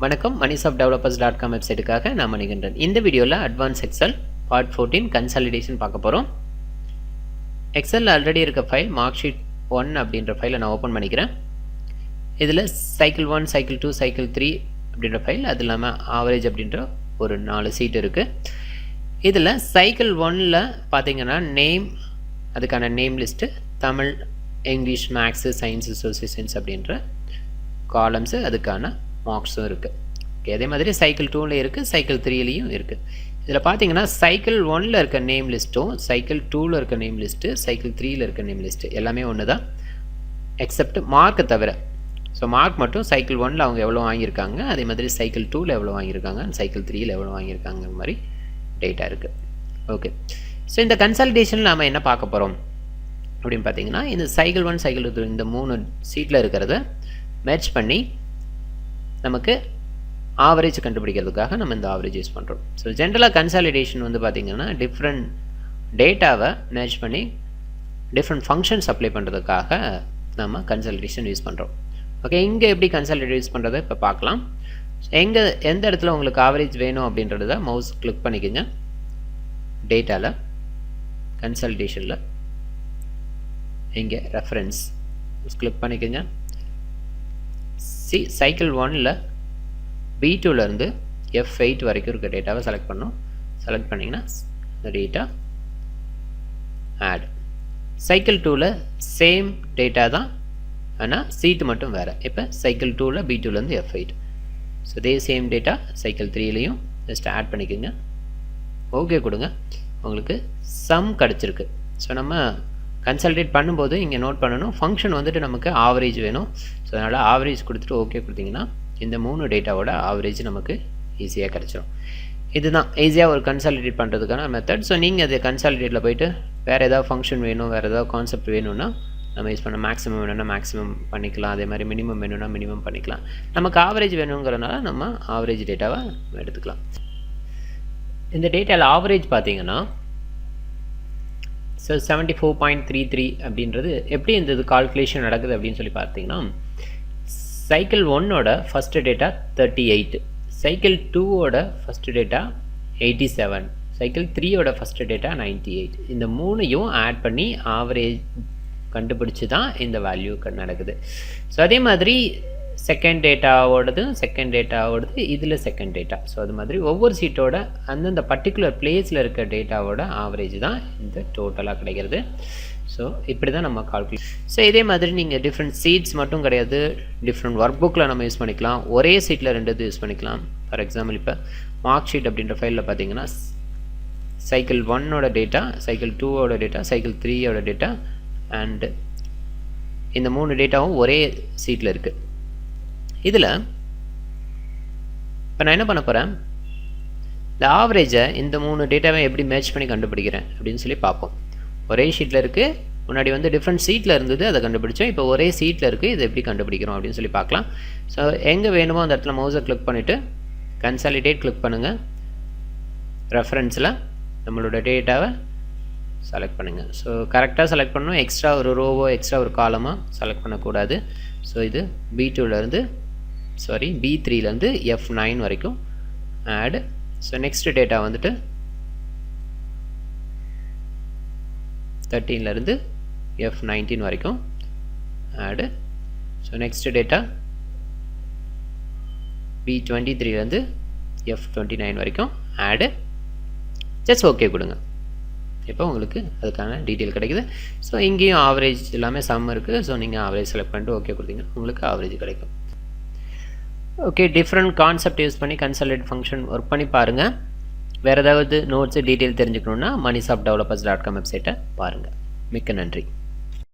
வணக்கம் moneysoftdevelopers.com வெப்சைட்டுக்காக நான் மணிகண்டன். இந்த வீடியோவில் அட்வான்ஸ் எக்ஸல் பார்ட் 14 கன்சாலிடேஷன் பார்க்க போகிறோம். எக்ஸலில் ஆல்ரெடி இருக்க ஃபைல் மார்க் ஷீட் 1 அப்படின்ற ஃபைலை நான் ஓப்பன் பண்ணிக்கிறேன். இதில் சைக்கிள் 1, சைக்கிள் 2, சைக்கிள் 3 அப்படின்ற ஃபைல், அது இல்லாமல் ஆவரேஜ் அப்படின்ற ஒரு 4 சீட் இருக்குது. இதில் சைக்கிள் 1ல் பார்த்தீங்கன்னா நேம், அதுக்கான name list, Tamil, English, maths, science, social science அப்படின்ற காலம்ஸு, அதுக்கான மார்க்ஸும் இருக்குது. ஓகே, அதே மாதிரி சைக்கிள் 2ல இருக்குது, சைக்கிள் 3லையும் இருக்குது. இதில் பார்த்தீங்கன்னா சைக்கிள் 1ல் இருக்க நேம் லிஸ்ட்டும் சைக்கிள் 2ல் இருக்க நேம் லிஸ்ட்டு, சைக்கிள் 3ல் இருக்க நேம் லிஸ்ட்டு எல்லாமே ஒன்று தான், எக்ஸப்ட் மார்க்கை தவிர. ஸோ மார்க் மட்டும் சைக்கிள் 1ல் அவங்க எவ்வளோ வாங்கியிருக்காங்க, அதே மாதிரி சைக்கிள் 2ல் எவ்வளோ வாங்கியிருக்காங்க, சைக்கிள் 3ல் எவ்வளோ வாங்கியிருக்காங்க மாதிரி டேட்டா இருக்குது. ஓகே, ஸோ இந்த கன்சாலிடேஷனில் நாம் என்ன பார்க்க போகிறோம் அப்படின்னு பார்த்தீங்கன்னா, இந்த சைக்கிள் 1, சைக்கிள் 2 இந்த 3 சீட்டில் இருக்கிறத மேட்ச் பண்ணி நமக்கு ஆவரேஜ் கண்டுபிடிக்கிறதுக்காக நம்ம இந்த ஆவரேஜ் யூஸ் பண்ணுறோம். ஸோ ஜென்ரலாக கன்சாலிடேஷன் வந்து பார்த்திங்கன்னா டிஃப்ரெண்ட் டேட்டாவை மேட்ச் பண்ணி டிஃப்ரெண்ட் ஃபங்க்ஷன்ஸ் அப்ளை பண்ணுறதுக்காக நம்ம கன்சாலிடேஷன் யூஸ் பண்ணுறோம். ஓகே, இங்கே எப்படி கன்சாலிடேட் யூஸ் பண்ணுறதை இப்போ பார்க்கலாம். எந்த இடத்துல உங்களுக்கு ஆவரேஜ் வேணும் அப்படின்றத மவுஸ் கிளிக் பண்ணிக்கோங்க. டேட்டாவில் கன்சாலிடேஷனில் இங்கே ரெஃபரன்ஸ் கிளிக் பண்ணிக்கோங்க. சைக்கிள் 1ல் B2லேருந்து F8 வரைக்கும் இருக்க டேட்டாவை செலக்ட் பண்ணணும். செலக்ட் பண்ணிங்கன்னா இந்த டேட்டா ஆட். சைக்கிள் 2ல் சேம் டேட்டா தான், ஆனால் சீட்டு மட்டும் வேறு. இப்போ சைக்கிள் 2ல் B2லேருந்து F8. ஸோ இதே சேம் டேட்டா சைக்கிள் 3லையும் ஜஸ்ட் ஆட் பண்ணிக்கோங்க. ஓகே கொடுங்க, உங்களுக்கு சம் கிடச்சிருக்கு. ஸோ நம்ம கன்சல்டேட் பண்ணும்போது இங்கே நோட் பண்ணணும், ஃபங்க்ஷன் வந்துட்டு நமக்கு ஆவரேஜ் வேணும். ஸோ அதனால் ஆவரேஜ் கொடுத்துட்டு ஓகே கொடுத்தீங்கன்னா இந்த 3 டேட்டாவோட ஆவரேஜ் நமக்கு ஈஸியாக கிடச்சிரும். இதுதான் ஈஸியாக ஒரு கன்சாலிடேட் பண்ணுறதுக்கான மெத்தட். ஸோ நீங்கள் அது கன்சாலிடேட்டில் போய்ட்டு வேறு ஏதாவது ஃபங்க்ஷன் வேணும், வேறு ஏதாவது கான்செப்ட் வேணும்னா நம்ம யூஸ் பண்ண மேக்ஸிமம் வேணும்னா மேக்ஸிமம் பண்ணிக்கலாம், அதே மாதிரி மினிமம் வேணும்னா மினிமம் பண்ணிக்கலாம். நமக்கு ஆவரேஜ் வேணுங்கிறனால நம்ம ஆவரேஜ் டேட்டாவை எடுத்துக்கலாம். இந்த டேட்டாவில் ஆவரேஜ் பார்த்தீங்கன்னா ஸோ 74.33 அப்படின்றது எப்படி இந்த இது கால்குலேஷன் நடக்குது அப்படின்னு சொல்லி பார்த்தீங்கன்னா, சைக்கிள் 1ஓட ஃபஸ்ட்டு டேட்டா 38, சைக்கிள் 2ஓட ஃபஸ்ட்டு டேட்டா 87, சைக்கிள் 3ஓட ஃபஸ்ட்டு டேட்டா 98. இந்த 3ஐயும் ஆட் பண்ணி ஆவரேஜ் கண்டுபிடிச்சி தான் இந்த வேல்யூ நடக்குது. ஸோ அதே மாதிரி செகண்ட் டேட்டாவோடது இதில் செகண்ட் டேட்டா. ஸோ அது மாதிரி ஒவ்வொரு சீட்டோட அந்தந்த பர்டிகுலர் பிளேஸில் இருக்க டேட்டாவோட ஆவரேஜ் தான் இந்த டோட்டலாக கிடைக்கிறது. ஸோ இப்படி தான் நம்ம கால்குலேட். ஸோ இதே மாதிரி நீங்கள் டிஃப்ரெண்ட் சீட்ஸ் மட்டும் கிடையாது, டிஃப்ரெண்ட் ஒர்க் புக்கில் நம்ம யூஸ் பண்ணிக்கலாம். ஒரே சீட்டில் 2 இது யூஸ் பண்ணிக்கலாம். ஃபார் எக்ஸாம்பிள் இப்போ மார்க் ஷீட் அப்படின்ற ஃபைலில் பார்த்தீங்கன்னா சைக்கிள் 1ஓட டேட்டா, சைக்கிள் 2ஓட டேட்டா, சைக்கிள் 3ஓட டேட்டா அண்டு இந்த 3 டேட்டாவும் ஒரே சீட்டில் இருக்குது. இதில் இப்போ நான் என்ன பண்ண போகிறேன், இந்த ஆவரேஜை இந்த 3 டேட்டாவை எப்படி மேட்ச் பண்ணி கண்டுபிடிக்கிறேன் அப்படின்னு சொல்லி பார்ப்போம். ஒரே ஷீட்டில் இருக்குது, முன்னாடி வந்து டிஃப்ரெண்ட் சீட்டில் இருந்தது, அதை கண்டுபிடிச்சோம். இப்போ ஒரே சீட்டில் இருக்குது, இதை எப்படி கண்டுபிடிக்கிறோம் அப்படின்னு சொல்லி பார்க்கலாம். ஸோ எங்கே வேணுமோ அந்த இடத்துல மவுஸை கிளிக் பண்ணிவிட்டு கன்சாலிடேட் கிளிக் பண்ணுங்கள். ரெஃபரன்ஸில் நம்மளோட டேட்டாவை செலக்ட் பண்ணுங்கள். ஸோ கரெக்டாக செலக்ட் பண்ணணும், எக்ஸ்ட்ரா ஒரு ரோவோ எக்ஸ்ட்ரா ஒரு காலமாக செலக்ட் பண்ணக்கூடாது. ஸோ இது B3லேருந்து F9 வரைக்கும் ஆட். ஸோ நெக்ஸ்ட் டேட்டா வந்துட்டு 13லேருந்து F19 வரைக்கும் ஆடு. ஸோ நெக்ஸ்ட் டேட்டா B23லேருந்து F29 வரைக்கும் ஆடு. ஜஸ்ட் ஓகே கொடுங்க. இப்போ உங்களுக்கு அதுக்கான டீட்டெயில் கிடைக்குது. ஸோ இங்கேயும் ஆவரேஜ் எல்லாமே சம் இருக்குது. ஸோ நீங்கள் ஆவரேஜ் செலக்ட் பண்ணிட்டு ஓகே கொடுத்தீங்க, உங்களுக்கு ஆவரேஜ் கிடைக்கும். ஓகே, டிஃப்ரெண்ட் கான்செப்ட் யூஸ் பண்ணி கன்சாலிடேட் ஃபங்க்ஷன் ஒர்க் பண்ணி பாருங்கள். வேறு ஏதாவது நோட்ஸு டீட்டெயில் தெரிஞ்சுக்கணுன்னா moneysoftdevelopers.com வெப்சைட்டை பாருங்கள். மிக்க நன்றி.